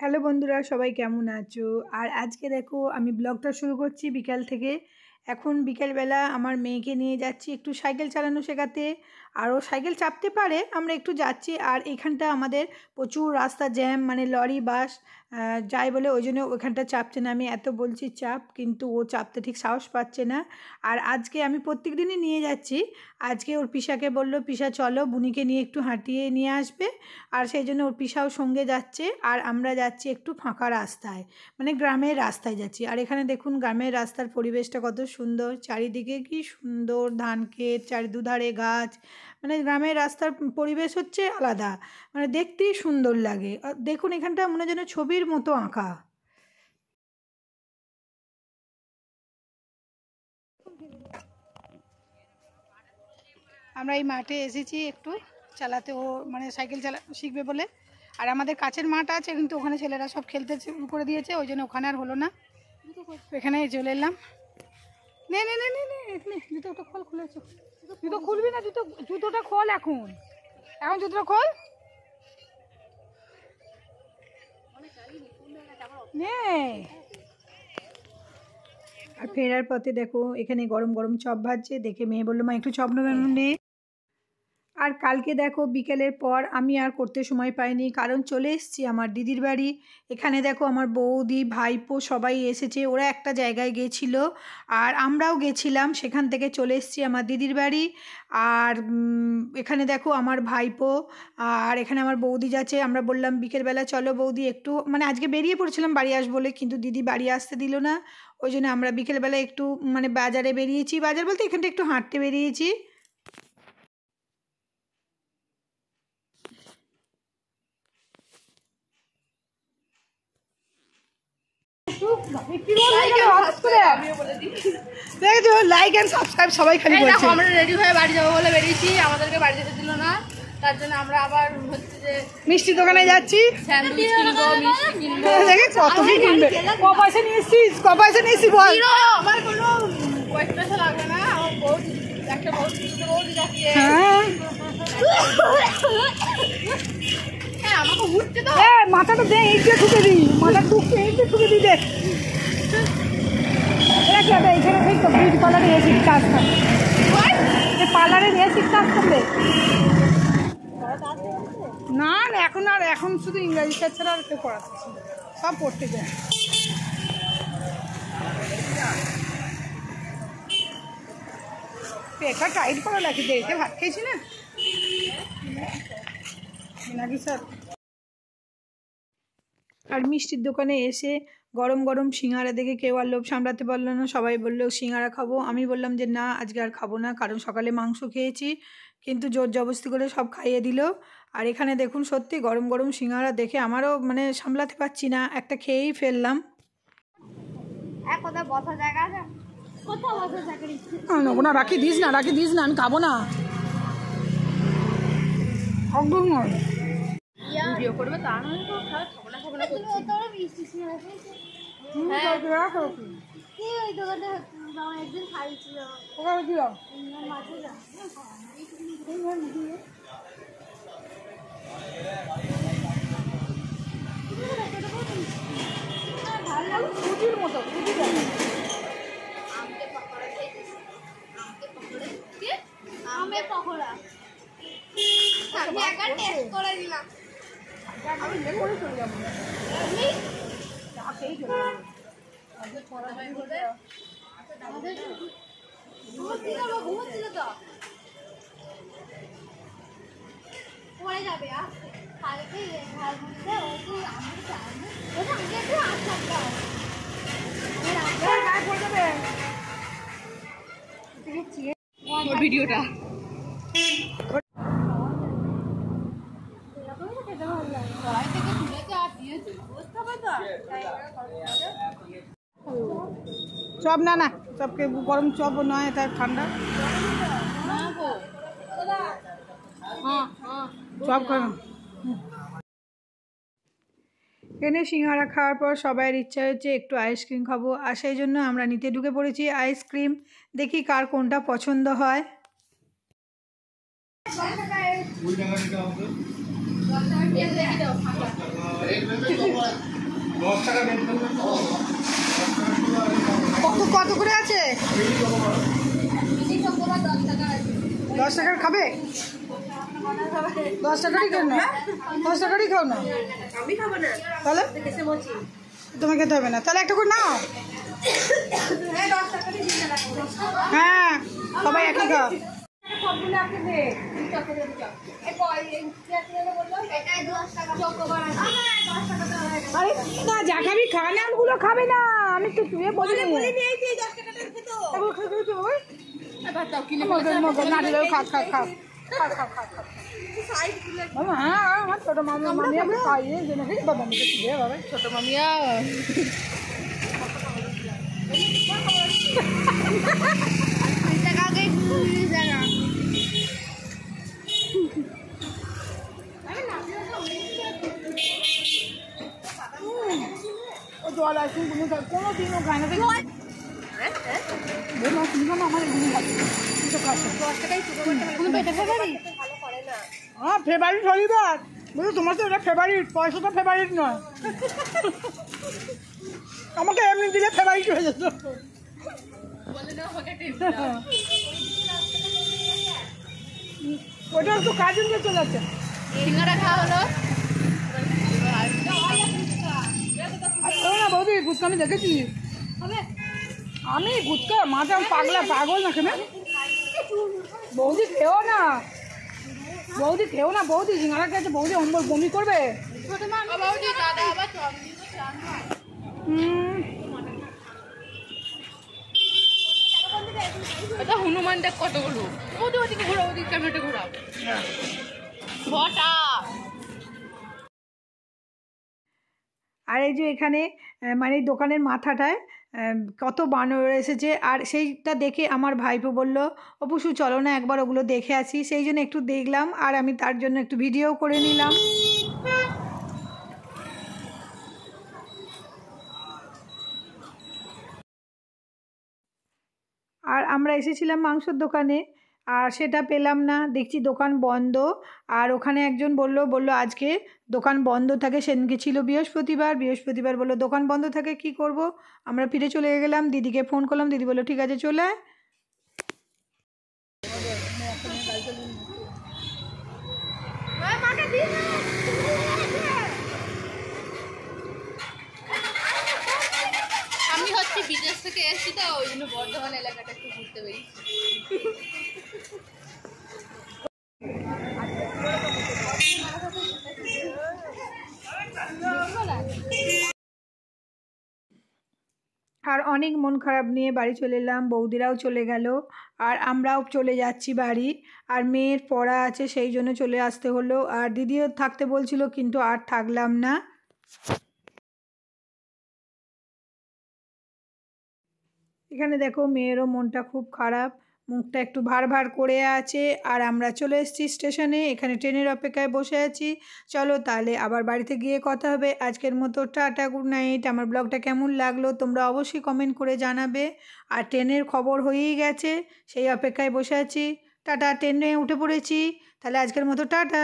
Hello বন্ধুরা, সবাই কেমন আছো? আর আজকে দেখো আমি ব্লগটা শুরু করছি বিকাল থেকে। এখন বিকেলবেলা আমার মেয়েকে নিয়ে যাচ্ছি একটু সাইকেল চালানো শেখাতে। আর ও সাইকেল চাপতে পারে, আমরা একটু যাচ্ছি। আর এখানটা আমাদের প্রচুর রাস্তা জ্যাম, মানে লরি বাস যাই বলে, ওই জন্য ওইখানটা চাপছে না। আমি এত বলছি চাপ, কিন্তু ও চাপতে ঠিক সাহস পাচ্ছে না। আর আজকে আমি প্রত্যেক দিনই নিয়ে যাচ্ছি। আজকে ওর পিসাকে বললো, পিসা চলো বুনিকে নিয়ে একটু হাঁটিয়ে নিয়ে আসবে। আর সেই জন্য ওর পিসাও সঙ্গে যাচ্ছে। আর আমরা যাচ্ছি একটু ফাঁকা রাস্তায়, মানে গ্রামের রাস্তায় যাচ্ছি। আর এখানে দেখুন গ্রামের রাস্তার পরিবেশটা কত সুন্দর, চারিদিকে কি সুন্দর ধান ক্ষেত, দুধারে গাছ। মানে গ্রামের রাস্তার পরিবেশ হচ্ছে আলাদা, মানে দেখতেই সুন্দর লাগে। দেখুন এখানটা মনে যেন ছবির মতো আঁকা। আমরা এই মাঠে এসেছি একটু চালাতে, ও মানে সাইকেল চালা শিখবে বলে। আর আমাদের কাছের মাঠ আছে, কিন্তু ওখানে ছেলেরা সব খেলতে শুরু করে দিয়েছে, ওই জন্য ওখানে আর হলো না। এখানে চলে এলাম। নে নে নে নে নে এখানে জুতোটা খোল, খুলেছো? জুতো খুলবি না, জুতোটা খোল এখন, এখন জুতোটা খোল নে। আর ফেরার পথে দেখো এখানে গরম গরম চপ ভাজছে, দেখে মেয়ে বললো মা একটু চপ নেবে নে। আর কালকে দেখো বিকেলের পর আমি আর করতে সময় পাইনি, কারণ চলে এসেছি আমার দিদির বাড়ি। এখানে দেখো আমার বৌদি ভাইপো সবাই এসেছে, ওরা একটা জায়গায় গেছিল আর আমরাও গেছিলাম, সেখান থেকে চলে এসেছি আমার দিদির বাড়ি। আর এখানে দেখো আমার ভাইপো, আর এখানে আমার বৌদি যাচ্ছে। আমরা বললাম বিকেলবেলা চলো বৌদি একটু, মানে আজকে বেরিয়ে পড়েছিলাম বাড়ি আসবো বলে, কিন্তু দিদি বাড়ি আসতে দিল না। ওই জন্য আমরা বিকেলবেলা একটু মানে বাজারে বেরিয়েছি, বাজার বলতে এখানটা একটু হাঁটতে বেরিয়েছি। লাইক এন্ড সাবস্ক্রাইব সবাই খালি বলছে। আমরা রেডি হয়ে বাড়ি যাবো বলে বেরিয়েছি, আমাদেরকে বাড়ি যেতে দিল না। তার জন্য আমরা আবার হচ্ছে যে মিষ্টি দোকানে যাচ্ছি, স্যান্ডউইচ কিনবো, মিষ্টি কিনবো। দেখে কত কি কিনবে। ক পয়সা নিয়েছিস, ক পয়সা নিয়েছিস বল। আমার কোনো পয়সা লাগবে না, আমার বৌদি একটা বৌদি যাচ্ছে। হ্যাঁ আমাকে উঠতে তো মাথাটা দে, এইটা ঠুকে দিই, মাথা ঠুকতে এইটা ঠুকে দিই। দেখ এখানে ঠিক তো বিউটি পার্লারে নিয়েছি কাজ করবে, পার্লারে নিয়েছি কাজ করবে। না না এখন আর, এখন শুধু ইংরাজি স্যার ছাড়া আর কেউ পড়াচ্ছে, সব পড়তে যায়। পেটটা টাইট করা লাগে, দেখে ভাত খেয়েছি না নাকি স্যার। আর মিষ্টির দোকানে এসে গরম গরম সিঙ্গারা দেখে কেউ আর লোভ সামলাতে পারলো না, সবাই বললো সিঙ্গারা খাবো। আমি বললাম যে না আজকে আর খাবো না, কারণ সকালে মাংস খেয়েছি, কিন্তু জোর জবরদস্তি করে সব খাইয়ে দিল। আর এখানে দেখুন সত্যি গরম গরম সিঙ্গারা দেখে আমারও মানে সামলাতে পারছি না, একটা খেয়েই ফেললাম। না রাখি দিস না, রাখি দিস না, আমি খাবো না একদম নয়। ভিডিও করবে তা নয় তো, খাবো না পকোড়া আমি একবার টেস্ট করে দিলাম। আমি করে চলে যাবো ঘুমোচ্ছিল তো পরে যাবে কালকে ভিডিওটা চপ না না, চপকে গরম চপ নয়, এটা ঠান্ডা চপ খাওয়া। এখানে সিঙ্গারা খাওয়ার পর সবাইয়ের ইচ্ছা হচ্ছে একটু আইসক্রিম খাবো, আর সেই জন্য আমরা নিতে ঢুকে পড়েছি আইসক্রিম। দেখি কার কোনটা পছন্দ হয়। কত করে আছে? 10 টাকার খাবে? 10 টাকারই খাও না, 10 টাকারই খাও না। আমি খাবো না তাহলে তোমাকে খেতে হবে না, তাহলে একটা করে নাও। হ্যাঁ সবাই একই খাও। আরে না, যা খাবি খাওয়া না, আমগুলো খাবে না। আমি তো তুই বলি হ্যাঁ আমার ছোট মামি আমি খাইয়ে বাবা ছোট মামিয়া জল আসুন কোনো দিনও খায় না। আমার হ্যাঁ ফেভারিট হলিবার বুঝলো, তোমার তো এটা ফেভারিট, পয়সাটা ফেভারিট নয়। আমাকে এমনি দিলে ফেভারিট হয়ে যেত। ওটা একটু কাজে নিয়ে চলে যাচ্ছে। সিঙ্গারা খাওয়া হলো না বৌদি, গুটকা আমি দেখেছি। আমি গুটকা মাথা পাগলা পাগল না কেন? বৌদি খেও না, বৌদি খেও না, বৌদি সিঙ্গারা খেয়েছে, বৌদি অম্বল বমি করবে। হনুমান দেখ কতগুলো, ওদিকে ঘোরাও, ওদিকে ক্যামেরাটা ঘোরাও। আর এই যে এখানে মানে দোকানের মাথাটায় কত বানর এসেছে, আর সেইটা দেখে আমার ভাইপো বলল অবশ্যই চলো না একবার ওগুলো দেখে আসি। সেই জন্য একটু দেখলাম, আর আমি তার জন্য একটু ভিডিও করে নিলাম। আর আমরা এসেছিলাম মাংসর দোকানে, আর সেটা পেলাম না, দেখছি দোকান বন্ধ। আর ওখানে একজন বলল আজকে দোকান বন্ধ থাকে, সেদিনকে ছিল বৃহস্পতিবার বললো দোকান বন্ধ থাকে, কি করব। আমরা ফিরে চলে গেলাম, দিদিকে ফোন করলাম, দিদি বললো ঠিক আছে চলে আয়। আমি হচ্ছে বিদেশ থেকে এসেছি তো, ওই জন্য বর্ধমান এলাকাটা একটু ঘুরতে পেরেছি। আর অনেক মন খারাপ নিয়ে বাড়ি চলে এলাম, বৌদিরাও চলে গেল, আর আমরাও চলে যাচ্ছি বাড়ি। আর মেয়ের পড়া আছে সেই জন্য চলে আসতে হলো, আর দিদিও থাকতে বলছিল কিন্তু আর থাকলাম না। এখানে দেখো মেয়েরও মনটা খুব খারাপ, মুখটা একটু ভার করে আছে। আর আমরা চলে এসেছি স্টেশনে, এখানে ট্রেনের অপেক্ষায় বসে আছি। চলো তাহলে আবার বাড়িতে গিয়ে কথা হবে। আজকের মতো টাটা, গুড নাইট। আমার ব্লগটা কেমন লাগলো তোমরা অবশ্যই কমেন্ট করে জানাবে। আর ট্রেনের খবর হয়েই গেছে, সেই অপেক্ষায় বসে আছি। টাটা, ট্রেনে উঠে পড়েছি। তাহলে আজকের মতো টাটা।